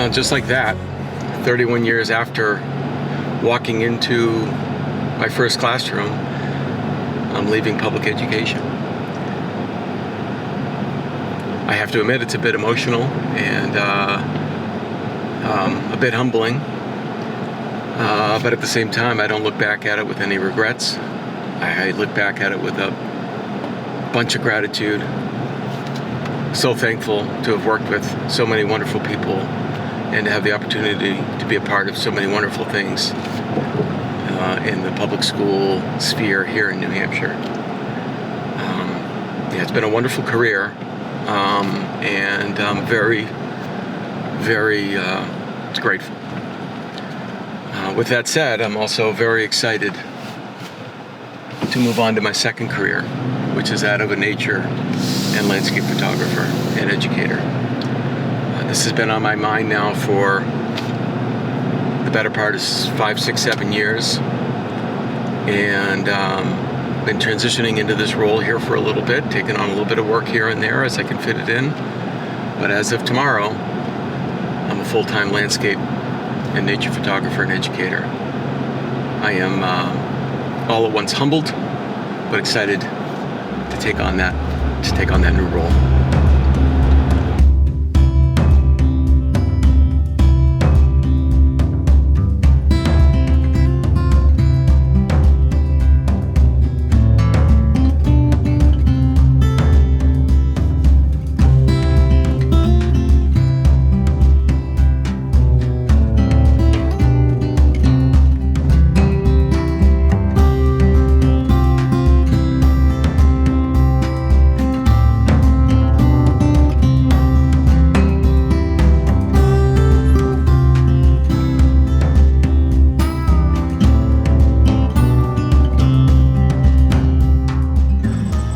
Well, just like that, 31 years after walking into my first classroom, I'm leaving public education. I have to admit it's a bit emotional and a bit humbling, but at the same time I don't look back at it with any regrets. I look back at it with a bunch of gratitude. So thankful to have worked with so many wonderful people and to have the opportunity to be a part of so many wonderful things in the public school sphere here in New Hampshire. It's been a wonderful career, and I'm very, very grateful. With that said, I'm also very excited to move on to my second career, which is that of a nature and landscape photographer and educator. This has been on my mind now for the better part of 5, 6, 7 years, and been transitioning into this role here for a little bit, taking on a little bit of work here and there as I can fit it in. But as of tomorrow, I'm a full-time landscape and nature photographer and educator. I am all at once humbled, but excited to take on that new role.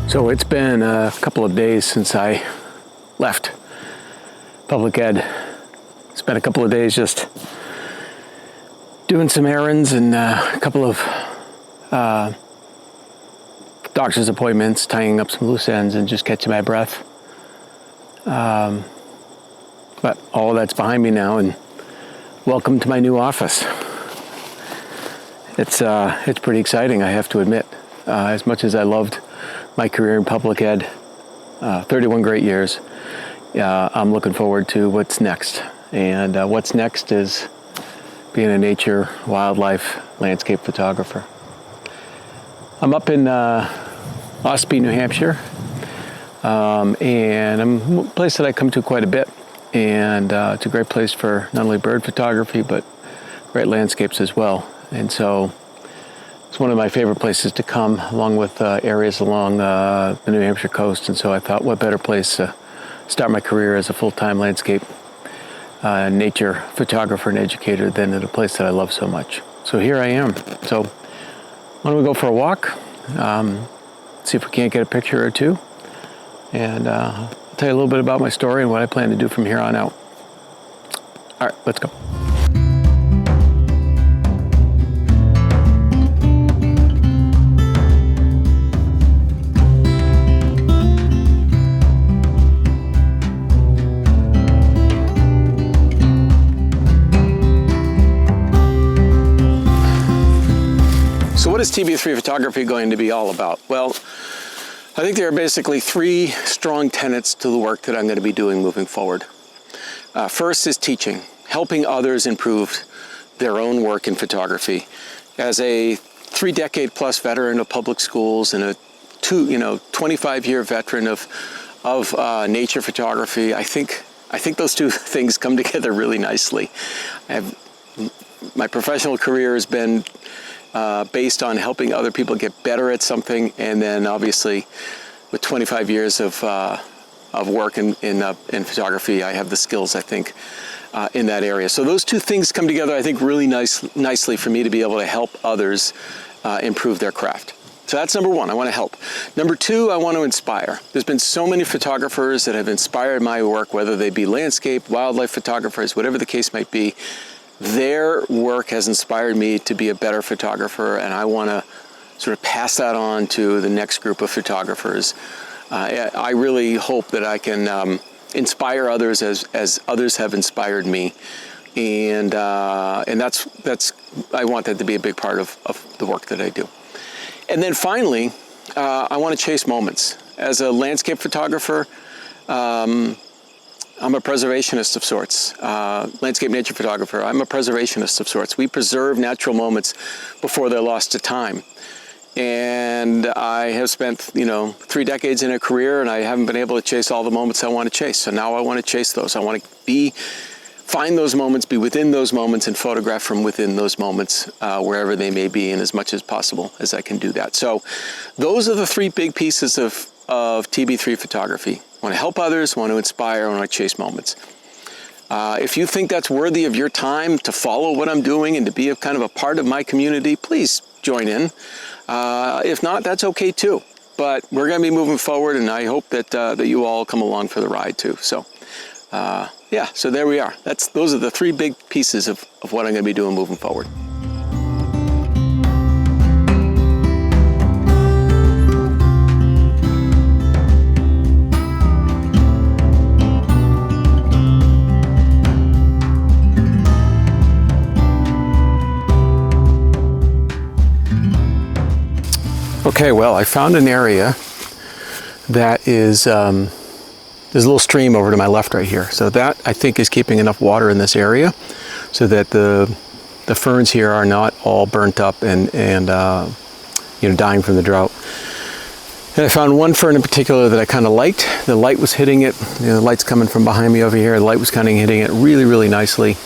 So it's been a couple of days since I left public ed. Spent a couple of days just doing some errands and a couple of doctor's appointments, tying up some loose ends and just catching my breath. But all of that's behind me now, and welcome to my new office. It's pretty exciting, I have to admit. As much as I loved my career in public ed, 31 great years, I'm looking forward to what's next. And what's next is being a nature, wildlife, landscape photographer. I'm up in Ospey, New Hampshire, and I'm a place that I come to quite a bit. And it's a great place for not only bird photography, but great landscapes as well. And so it's one of my favorite places to come, along with areas along the New Hampshire coast. And so I thought, what better place to start my career as a full-time landscape nature photographer and educator than at a place that I love so much. So here I am. So why don't we go for a walk, see if we can't get a picture or two, and I'll tell you a little bit about my story and what I plan to do from here on out. All right, let's go. So what is TB3 photography going to be all about? Well, I think there are basically 3 strong tenets to the work that I'm going to be doing moving forward. First is teaching, helping others improve their own work in photography. As a 3-decade-plus veteran of public schools and a 25-year veteran of nature photography, I think those 2 things come together really nicely. My professional career has been based on helping other people get better at something, and then obviously with 25 years of work in photography, I have the skills, I think, in that area. So those 2 things come together, I think, really nicely for me to be able to help others improve their craft. So that's number 1, I want to help. Number 2, I want to inspire. There's been so many photographers that have inspired my work, whether they be landscape, wildlife photographers, whatever the case might be. Their work has inspired me to be a better photographer, and I want to sort of pass that on to the next group of photographers. I really hope that I can inspire others as others have inspired me. And that's I want that to be a big part of the work that I do. And then finally, I want to chase moments. As a landscape photographer, I'm a preservationist of sorts. Landscape nature photographer, I'm a preservationist of sorts. We preserve natural moments before they're lost to time. And I have spent, 3 decades in a career, and I haven't been able to chase all the moments I want to chase. So now I want to chase those. I want to find those moments, be within those moments, and photograph from within those moments, wherever they may be, and as much as possible as I can do that. So those are the 3 big pieces of TB3 photography. I want to help others, I want to inspire, I want to chase moments. If you think that's worthy of your time to follow what I'm doing and to be a kind of a part of my community, please join in. If not, that's okay too. But we're going to be moving forward, and I hope that you all come along for the ride too. So, yeah, so there we are. Those are the 3 big pieces of what I'm going to be doing moving forward. Okay, well, I found an area that is, there's a little stream over to my left right here. So that, I think, is keeping enough water in this area so that the ferns here are not all burnt up and dying from the drought. And I found one fern in particular that I kind of liked. The light was hitting it. The light's coming from behind me over here. The light was kind of hitting it really, really nicely.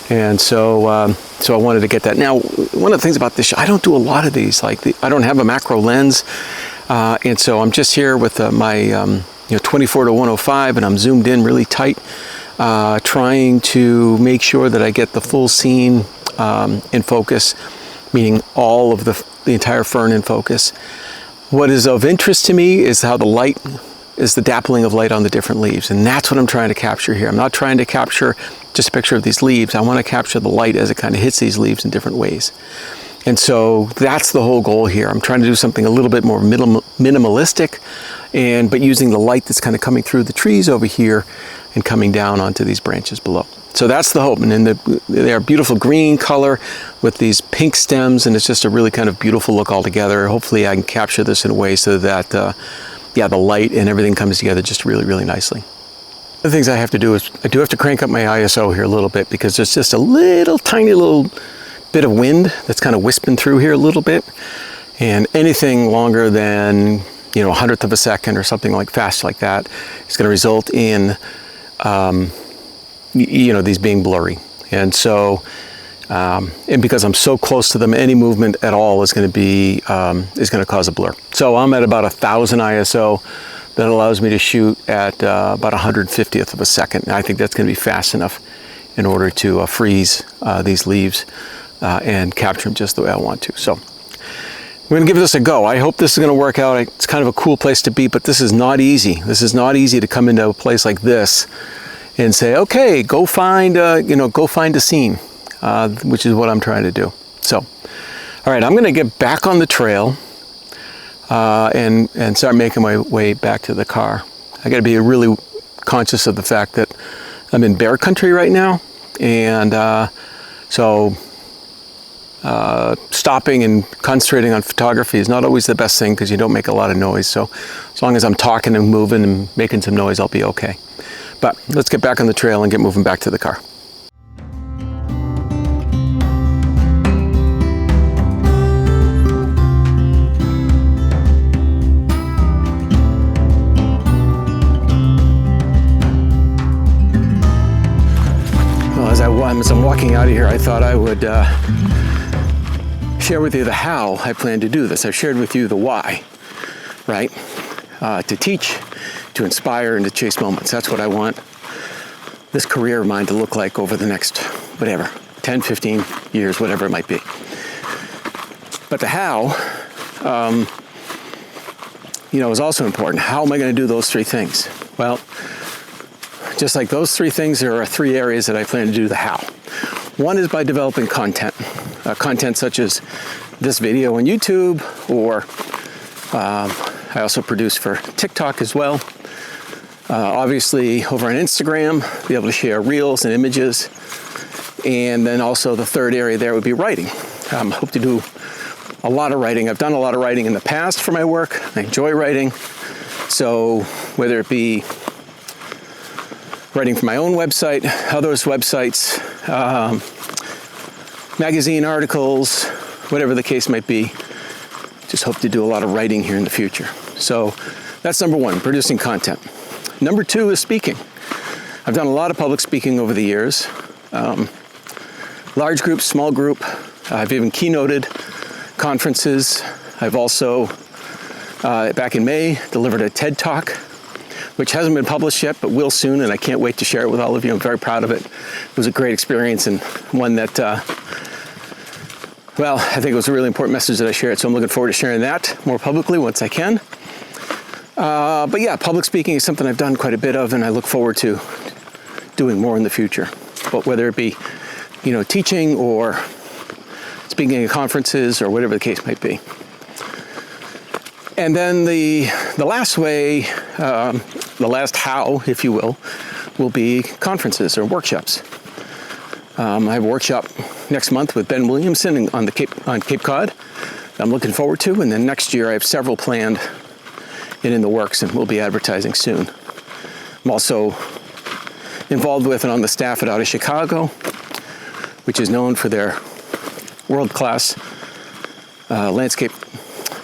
And so I wanted to get that. Now, one of the things about this, I don't do a lot of these. I don't have a macro lens, and so I'm just here with my 24 to 105, and I'm zoomed in really tight, trying to make sure that I get the full scene in focus, meaning all of the entire fern in focus. What is of interest to me is how the dappling of light on the different leaves, and that's what I'm trying to capture here. I'm not trying to capture just a picture of these leaves. I want to capture the light as it kind of hits these leaves in different ways. And so that's the whole goal here. I'm trying to do something a little bit more minimalistic, but using the light that's kind of coming through the trees over here and coming down onto these branches below. So that's the hope. And then they're beautiful green color with these pink stems, and it's just a really kind of beautiful look altogether. Hopefully I can capture this in a way so that the light and everything comes together just really, really nicely. One of the things I have to do is I do have to crank up my ISO here a little bit because there's just a tiny little bit of wind that's kind of wisping through here a little bit. And anything longer than, 100th of a second or something fast like that is going to result in, these being blurry. And so, and because I'm so close to them, any movement at all is going to cause a blur. So I'm at about 1,000 ISO. That allows me to shoot at about 150th of a second. And I think that's going to be fast enough in order to freeze these leaves and capture them just the way I want to. So we're going to give this a go. I hope this is going to work out. It's kind of a cool place to be, but this is not easy. This is not easy to come into a place like this and say, okay, go find a scene, which is what I'm trying to do. So, all right, I'm going to get back on the trail. And start making my way back to the car. I got to be really conscious of the fact that I'm in bear country right now, and so stopping and concentrating on photography is not always the best thing because you don't make a lot of noise. So as long as I'm talking and moving and making some noise, I'll be okay. But let's get back on the trail and get moving back to the car. As I'm walking out of here, I thought I would share with you the how I plan to do this. I've shared with you the why, right? To teach, to inspire, and to chase moments. That's what I want this career of mine to look like over the next, 10, 15 years, whatever it might be. But the how, is also important. How am I going to do those 3 things? Well, just like those 3 things, there are 3 areas that I plan to do the how. One is by developing content such as this video on YouTube, or I also produce for TikTok as well. Obviously over on Instagram, be able to share reels and images. And then also the third area there would be writing. Hope to do a lot of writing. I've done a lot of writing in the past for my work. I enjoy writing. So whether it be writing for my own website, others' websites, magazine articles, whatever the case might be, just hope to do a lot of writing here in the future. So that's number one, producing content. Number two is speaking. I've done a lot of public speaking over the years. Large group, small group. I've even keynoted conferences. I've also, back in May, delivered a TED Talk, which hasn't been published yet, but will soon, and I can't wait to share it with all of you. I'm very proud of it. It was a great experience and one that, well, I think it was a really important message that I shared, so I'm looking forward to sharing that more publicly once I can. But yeah, public speaking is something I've done quite a bit of, and I look forward to doing more in the future. But whether it be, teaching or speaking at conferences or whatever the case might be. And then the last way, the last how, if you will be conferences or workshops. I have a workshop next month with Ben Williamson on Cape Cod I'm looking forward to, and then next year I have several planned and in the works, and we'll be advertising soon. I'm also involved with and on the staff at Out of Chicago, which is known for their world-class landscape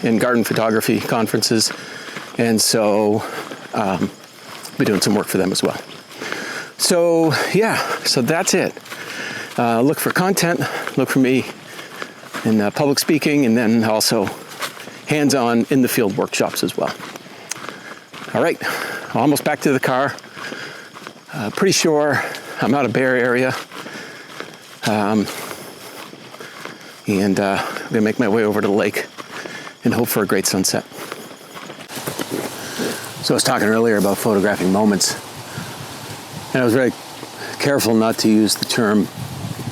and garden photography conferences, and so I'll be doing some work for them as well. So yeah, so that's it. Look for content, look for me in public speaking, and then also hands-on in the field workshops as well. All right, almost back to the car. Pretty sure I'm out of Bear area. And I'm gonna make my way over to the lake and hope for a great sunset. So I was talking earlier about photographing moments, and I was very careful not to use the term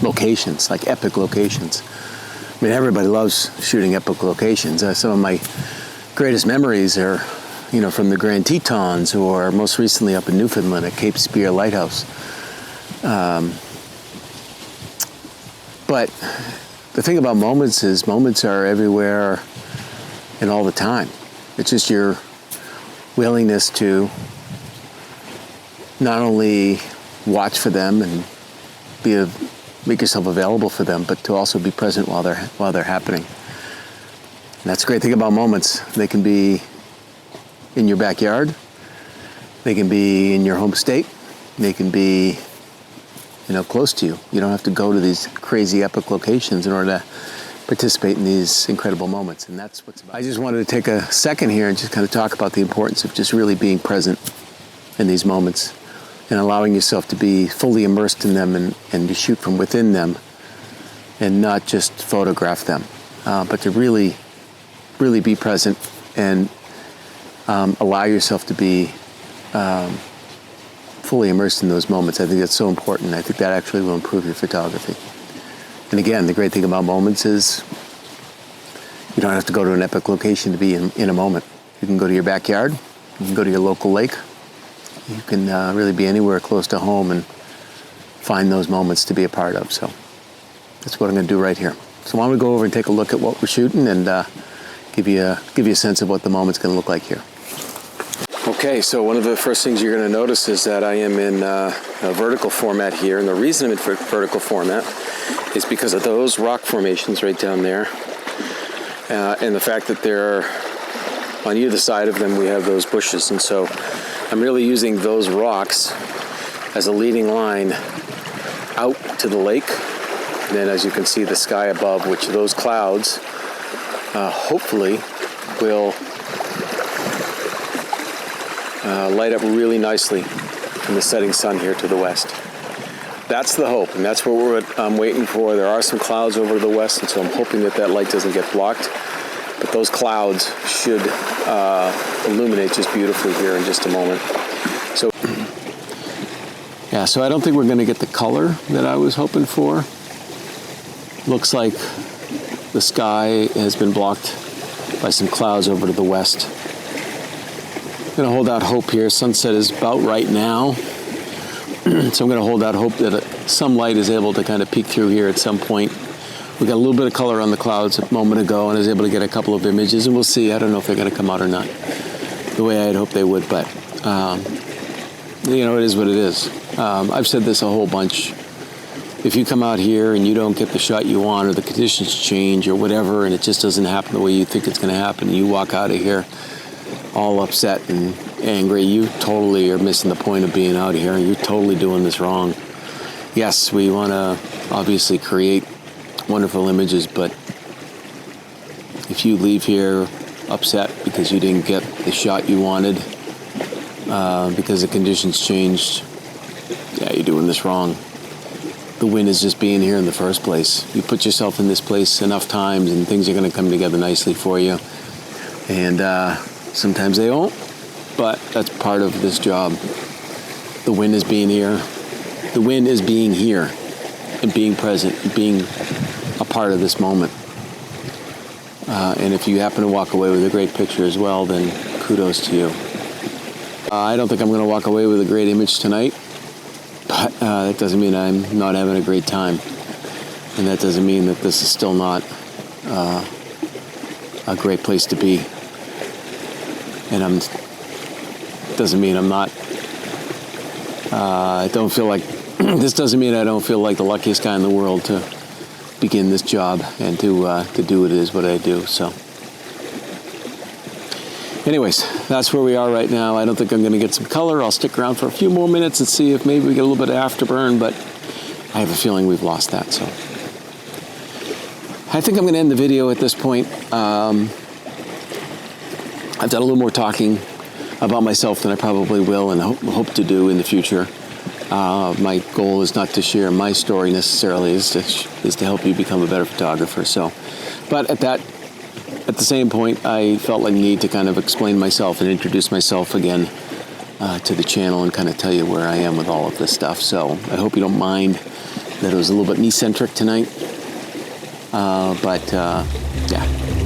locations, like epic locations. I mean, everybody loves shooting epic locations. Some of my greatest memories are, from the Grand Tetons, or most recently up in Newfoundland at Cape Spear Lighthouse. But the thing about moments is moments are everywhere and all the time. It's just your willingness to not only watch for them and make yourself available for them, but to also be present while they're happening. And that's the great thing about moments. They can be in your backyard, they can be in your home state, they can be close to you. You don't have to go to these crazy epic locations in order to participate in these incredible moments, and that's what's about. I just wanted to take a second here and just kind of talk about the importance of just really being present in these moments and allowing yourself to be fully immersed in them and to shoot from within them and not just photograph them, but to really, really be present and allow yourself to be fully immersed in those moments. I think that's so important. I think that actually will improve your photography. And again, the great thing about moments is you don't have to go to an epic location to be in a moment. You can go to your backyard, you can go to your local lake, you can really be anywhere close to home and find those moments to be a part of. So that's what I'm going to do right here. So why don't we go over and take a look at what we're shooting and give you a sense of what the moment's going to look like here. Okay, so one of the first things you're going to notice is that I am in a vertical format here, and the reason I'm in vertical format is because of those rock formations right down there, and the fact that they're on either side of them we have those bushes, and so I'm really using those rocks as a leading line out to the lake, and then as you can see the sky above, which those clouds hopefully will light up really nicely in the setting sun here to the west. That's the hope, and that's what I'm waiting for. There are some clouds over to the west, and so I'm hoping that light doesn't get blocked. But those clouds should illuminate just beautifully here in just a moment. So, yeah, so I don't think we're going to get the color that I was hoping for. Looks like the sky has been blocked by some clouds over to the west. I'm going to hold out hope here. Sunset is about right now. So I'm going to hold out hope that some light is able to kind of peek through here at some point. We got a little bit of color on the clouds a moment ago, and I was able to get a couple of images, and we'll see. I don't know if they're going to come out or not the way I had hoped they would, but you know, it is what it is. I've said this a whole bunch. If you come out here and you don't get the shot you want, or the conditions change or whatever, and it just doesn't happen the way you think it's going to happen, and you walk out of here all upset and angry, you totally are missing the point of being out here. You're totally doing this wrong. Yes, we want to obviously create wonderful images, but if you leave here upset because you didn't get the shot you wanted, because the conditions changed, yeah, you're doing this wrong. The win is just being here in the first place. You put yourself in this place enough times and things are going to come together nicely for you. And sometimes they won't, but that's part of this job. The win is being here. The win is being here and being present, and being a part of this moment. And if you happen to walk away with a great picture as well, then kudos to you. I don't think I'm going to walk away with a great image tonight, but that doesn't mean I'm not having a great time. And that doesn't mean that this is still not a great place to be. And doesn't mean I'm not, I don't feel like, this doesn't mean I don't feel like the luckiest guy in the world to begin this job and to do what it is what I do. So anyways, that's where we are right now. I don't think I'm going to get some color. I'll stick around for a few more minutes and see if maybe we get a little bit of afterburn, but I have a feeling we've lost that. So I think I'm going to end the video at this point. I've done a little more talking about myself than I probably will and hope to do in the future. My goal is not to share my story necessarily, is to help you become a better photographer. So, but at the same point, I felt like need to kind of explain myself and introduce myself again to the channel and kind of tell you where I am with all of this stuff. So I hope you don't mind that it was a little bit me-centric tonight. But yeah.